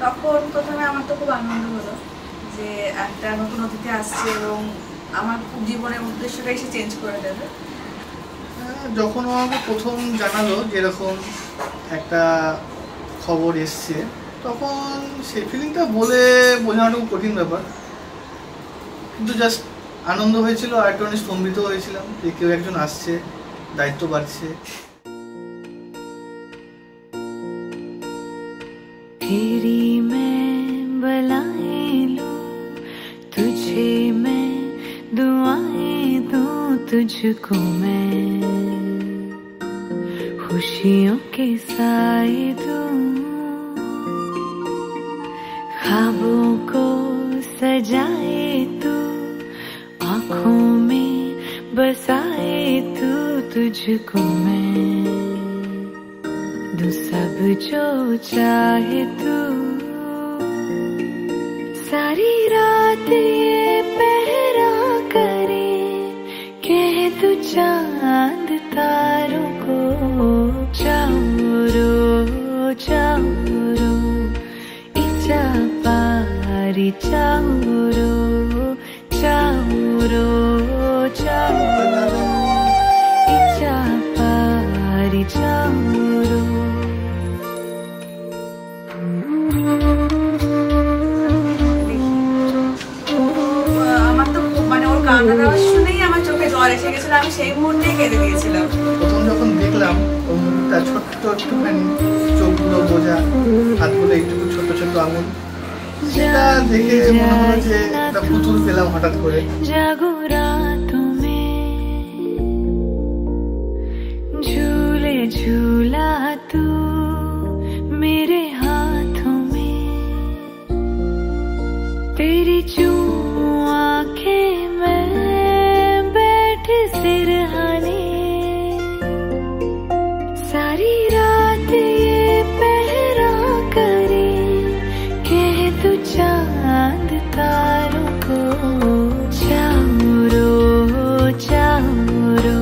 তখন প্রথমে আমার তো খুব আনন্দ হলো যে একটা নতুন অতিথি আসছে এবং আমার খুব জীবনের উদ্দেশ্যটাই সে চেঞ্জ করে দেবে। যখন আমাকে প্রথম জানালো যে এরকম একটা খবর এসছে, তখন সেই ফিলিংটা বলে বোঝানো খুব কঠিন ব্যাপার, কিন্তু জাস্ট আনন্দ হয়েছিল আর একটু অনেক স্তম্ভিত হয়েছিলাম যে কেউ একজন আসছে, দায়িত্ব বাড়ছে। तेरी मैं बलाएं लूं, तुझे मैं दुआएं दूं, तुझको मैं खुशियों के साए दूं, ख्वाबों को सजाए तू, आँखों में बसाए तू, तुझको मैं तू सब जो चाहे तू। सारी रात ये पहरा करे, कह तू चांद तारों को, चारो चारो इचा पारी, चारो चारो चारो इचा पारी, चारो। আমার তো মানে ওর কান্নার আওয়াজ শুনেই আমার চোখে জল এসে গেছিল, আমি সেই মুহূর্তেই কেঁদে দিয়েছিলাম। প্রথম যখন দেখলাম ওর মুখটা ছোট্ট একটুখানি, চোখগুলো বোঝা, হাতগুলো একটু ছোট ছোট আঙুল, সেটা দেখে মনে হলো যে একটা পুতুল পেলাম হঠাৎ করে। জাগো রাতों में झूले झूला तू मेरे हाथों में, तेरी चूम आंखें में बैठ सिरहाने, सारी रात ये पहरा करे, कह तू चांद तारों को, चारो चारो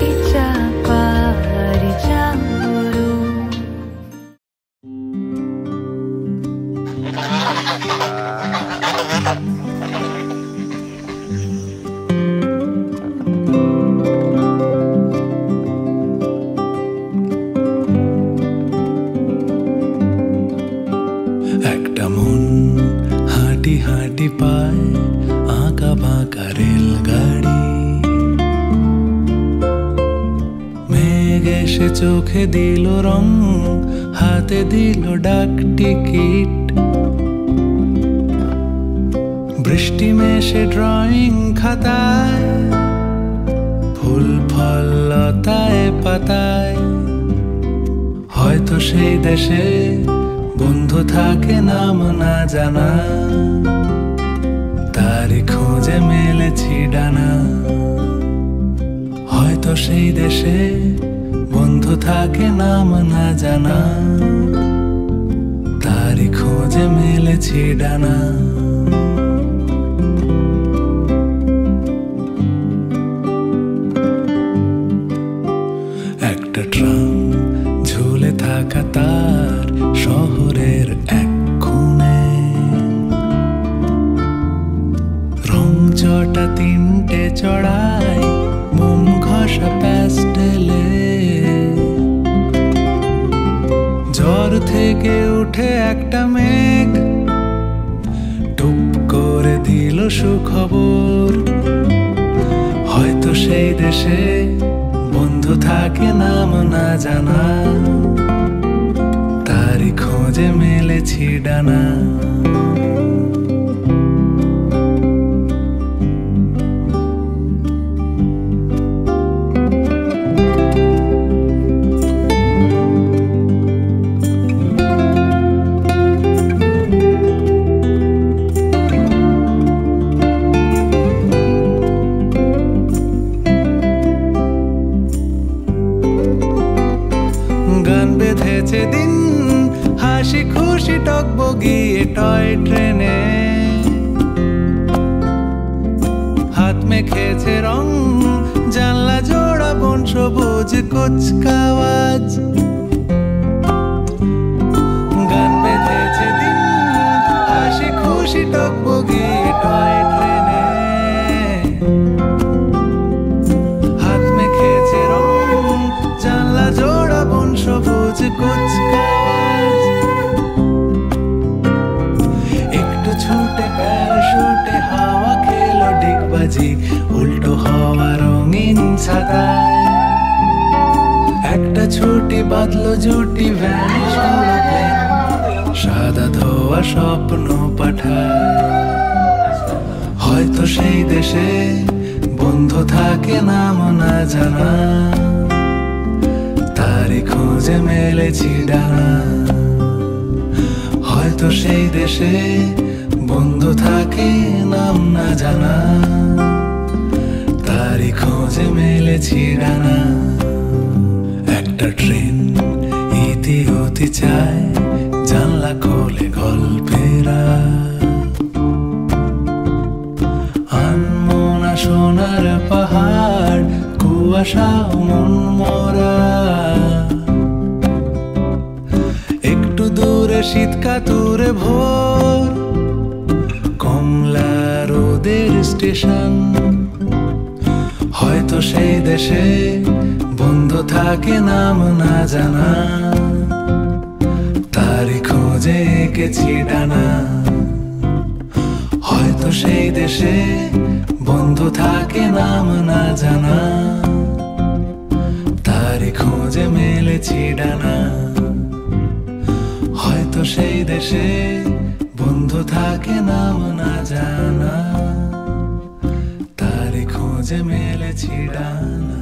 इचा पारी, चारो। একটা মন হাঁটি হাঁটি পায় আঁকা বাঁকা রেলগাড়ি, মেঘ এসে চোখে দিল রং, হাতে দিল ডাক টিকিট, বৃষ্টি মেশে ড্রয়িং খাতায়, ফুল ফল লতায় পাতায়, হয়তো সেই দেশে বন্ধু থাকে নাম না জানা, তারি খোঁজে মেলেছি ডানা, হয়তো সেই দেশে বন্ধু থাকে নাম না জানা, তারি খোঁজে মেলেছি ডানা। একটা ট্রাম ঝুলে থাকা তার শহরের এক কোণে, রং চটা তিনটে চড়ায় মোম ঘষা প্যাস্টেলে, জ্বর থেকে উঠে একটা মেঘ টুপ করে দিল সুখবর, হয়তো সেই দেশে বন্ধু থাকে নাম না জানা, তারি খোঁজে মেলেছি ডানা। গান বেঁধেছে দিন, হাসি খুশি টকবগিয়ে টয় ট্রেনে, হাত মেখেছে রং, জানলা জোড়া বন সবুজ কুচকাওয়াজ, গান বেঁধেছে দিন, হাসি টকবগি টয় ট্রেনে হাত মেখেছে রং জানলা জোড়া বন সবুজ কুচকাওয়াজ একটু ছুটে প্যারাশুটে হাওয়া খেলো ডিগবাজি উল্টো হওয়া রঙিন ছাতায় একটা ছুটি বাঁধলো জুটি ভ্যানিশ হলো প্লেন সাদা ধোয়া স্বপ্ন পাঠায় হয়তো সেই দেশে বন্ধু থাকে নাম না জানা তারই খোঁজে মেলেছি ডানা হয়তো সেই দেশে বন্ধু থাকে নাম না জানা তারই খোঁজে মেলেছি ডানা একটা ট্রেন ইতি হতে চায় জানলা খোলে গল্পেরা আনমনা সোনার পাহাড় কুয়াশা মন মরা একটু দূরে শীত কাতুরে ভোর কমলা রোদের স্টেশন হয়তো সেই দেশে বন্ধু থাকে নাম না জানা তারই খোঁজে এঁকেছি ডানা হয়তো সেই দেশে বন্ধু থাকে নাম না জানা তারই খোঁজে মেলেছি ডানা হয়তো সেই দেশে বন্ধু থাকে নাম না জানা তারই খোঁজে মেলেছি ডানা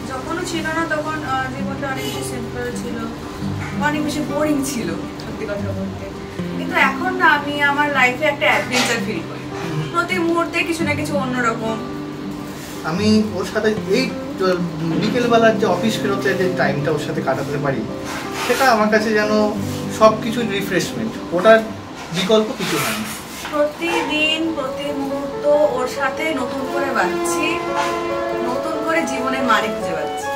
যখনও ছিল না তখন জীবনটা অনেক বেশি সিম্পল ছিল, অনেক বেশি বোরিং ছিল সত্যি কথা বলতে। কিন্তু এখন না আমি আমার লাইফে একটা অ্যাডভেঞ্চার ফিল করি, প্রতি মুহূর্তে কিছু না কিছু অন্যরকম। আমি ওর সাথে এই বিকেলবেলার যে অফিস ফেরতে যে টাইমটা ওর সাথে কাটাতে পারি সেটা আমার কাছে যেন সব কিছুর রিফ্রেশমেন্ট, ওটার বিকল্প কিছু হয় না। প্রতিদিন প্রতি মুহূর্ত ওর সাথে নতুন করে বাঁচছি, নতুন করে জীবনের মানে খুঁজে পাচ্ছি।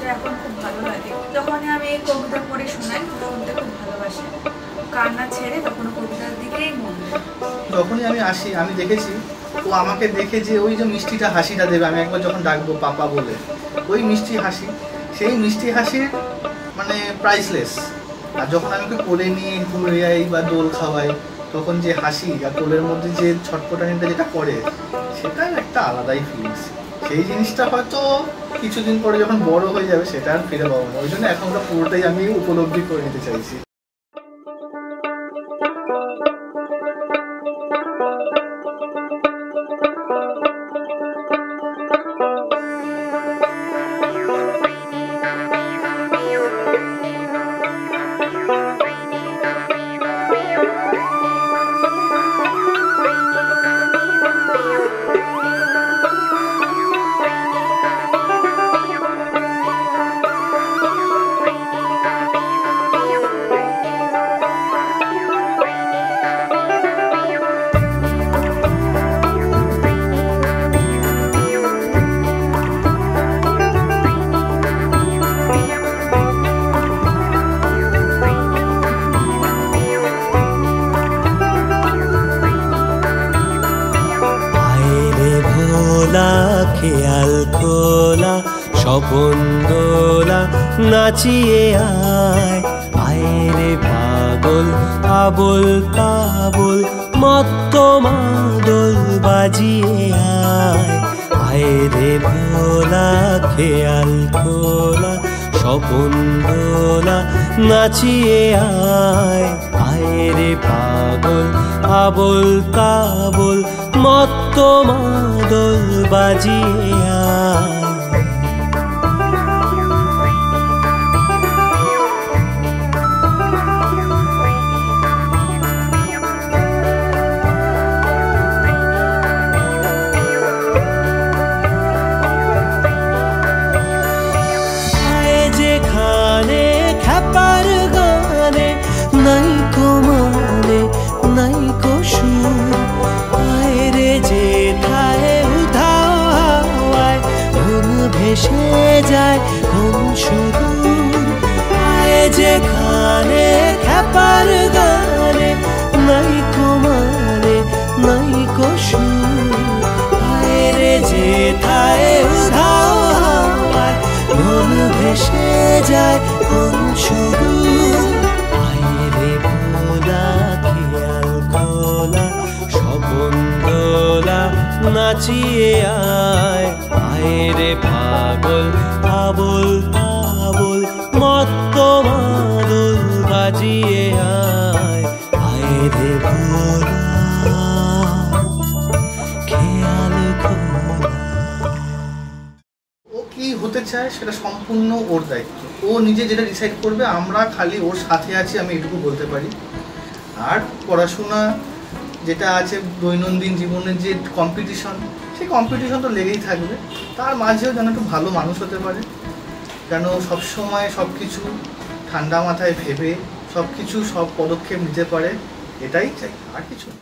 যেটা এখন খুব ভালো লাগে। যখনই আমি এই কবিতা পড়ে শোনাই শুনতে খুব ভালোবাসে, কান্না ছেড়ে তখন কবিতার দিকেই মন দেয়। যখনই আমি আসি আমি দেখেছি ও আমাকে দেখে যে ওই যে মিষ্টিটা হাসিটা দেবে, আমি একবার যখন ডাকবো পাপা বলে, ওই মিষ্টি হাসি, সেই মিষ্টি হাসির মানে প্রাইসলেস। আর যখন আমি ওকে কোলে নিয়ে ঘুরে যাই বা দোল খাওয়াই, তখন যে হাসি আর কোলের মধ্যে যে ছটফটানিটা যেটা করে, সেটার একটা আলাদাই ফিলিংস। সেই জিনিসটা হয়তো কিছুদিন পরে যখন বড় হয়ে যাবে সেটা আর ফিরে পাবো না, ওই জন্য এখনটা পুরোটাই আমি উপলব্ধি করে নিতে চাইছি। খেয়াল খোলা স্বপন দোলা নাচিয়ে আয়, আয় রে পাগল আবল তাবল মত্ত মাদল বাজিয়ে আয়, আয় রে ভোলা খেয়াল খোলা স্বপন দোলা নাচিয়ে আয়, আয় রে পাগল আবল তাবল মত্ত মাদল বাজিয়ে আয়। যেখানে খ্যাপার গানে নাই কো মানে নাই কো সুর, আয় রে যেথায় উধাও হাওয়ায় মন ভেসে যায় কোন সুদূর, আয় যেখানে খ্যাপার গানে নাই কো মানে নাই কো সুর, আয় রে যেথায় উধাও হাওয়ায় মন ভেসে যায় কোন সুদূর, আয় রে ভোলা খেয়াল খোলা স্বপন দোলা নাচিয়ে আয়, আয় রে পাগল আবল তাবল মত্ত মাদল বাজিয়ে আয়, আয় রে ভোলা খেয়াল খোলা। ও কি হতে চায় সেটা সম্পূর্ণ ওর দায়িত্ব, ও নিজে যেটা ডিসাইড করবে, আমরা খালি ওর সাথে আছি, আমি এটুকু বলতে পারি। আর পড়াশোনা যেটা আছে দৈনন্দিন জীবনের যে কম্পিটিশন, সেই কম্পিটিশন তো লেগেই থাকবে, তার মাঝেও যেন একটু ভালো মানুষ হতে পারে, কেন সবসময় সব কিছু ঠান্ডা মাথায় ভেবে সব কিছু সব পদক্ষেপ নিতে পারে, এটাই চাই, আর কিছু না।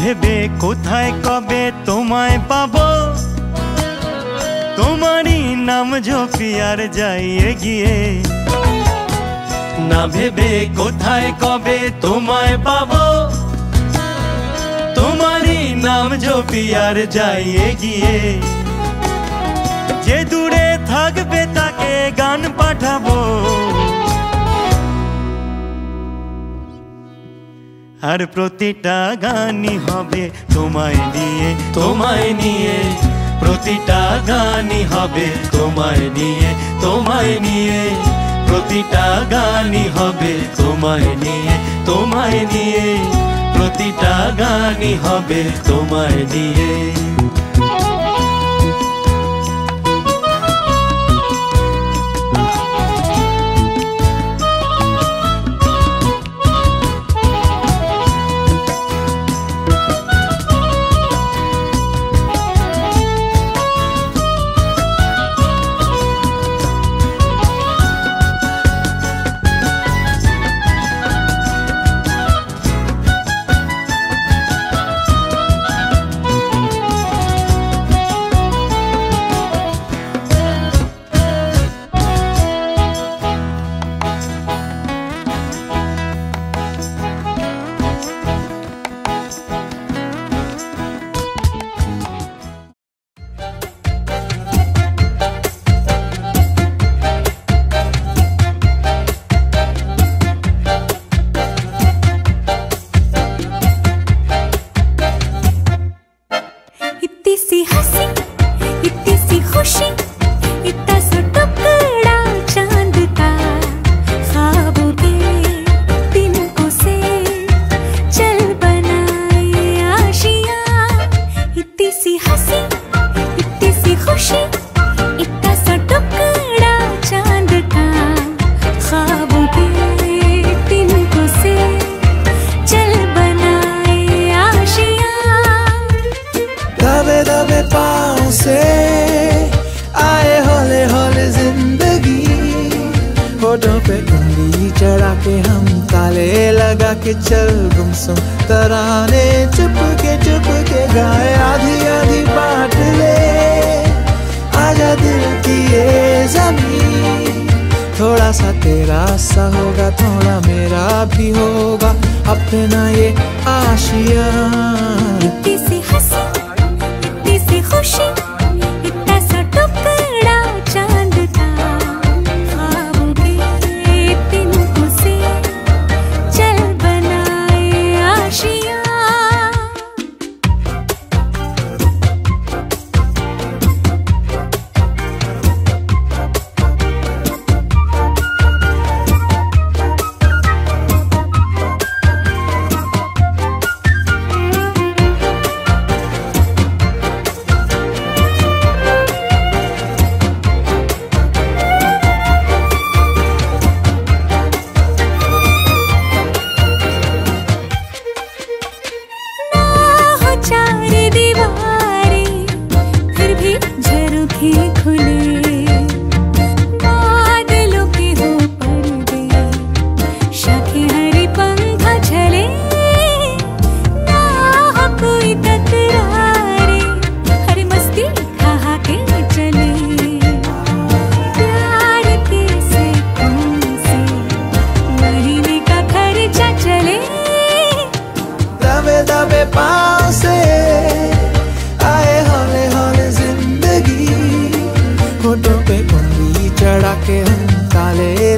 ভেবে কোথায় কবে তোমায় পাবো, তোমারই নাম ঝোপি আর যাই এগিয়ে, না ভেবে কোথায় কবে তোমায় পাবো, তোমারই নাম ঝোপি আর যাই এগিয়ে, যে দূরে পাঠাবো। আর প্রতিটা গানই হবে তোমায় নিয়ে, তোমায় নিয়ে। প্রতিটা গানই হবে তোমায় নিয়ে, তোমায় নিয়ে। প্রতিটা গানই হবে তোমায় নিয়ে, তোমায় নিয়ে। প্রতিটা গানই হবে তোমায় নিয়ে। चढ़ा के हम ताले लगा के चल गुमसुम तराने चुप के गाए आधी आधी बांट ले आजा दिल की ये ज़मीन थोड़ा सा तेरा सा होगा थोड़ा मेरा भी होगा अपना ये आशिया इतनी सी हंसी इतनी सी खुशी इतना सा टुकड़ा चांद का ख्वाबों के तिनकों से चल बनाए आशिया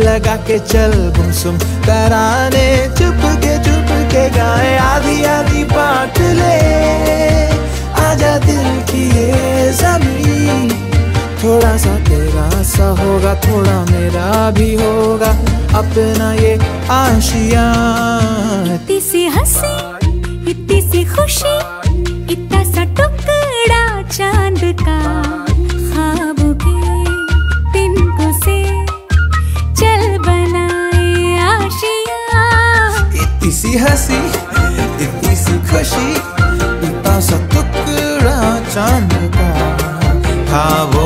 लगा के चल गुमसुम तराने चुप के गाए आधी आधी बांट ले आजा दिल की ये ज़मीन थोड़ा सा तेरा सा होगा थोड़ा मेरा भी होगा अपना ये आशिया इतनी सी हंसी इतनी सी खुशी इतना सा टुकड़ा चांद का ख्वाबों के तिनकों से चल बनाए आशिया इतनी सी हंसी इतनी सी खुशी इतना सा टुकड़ा चांद का ख्वाबों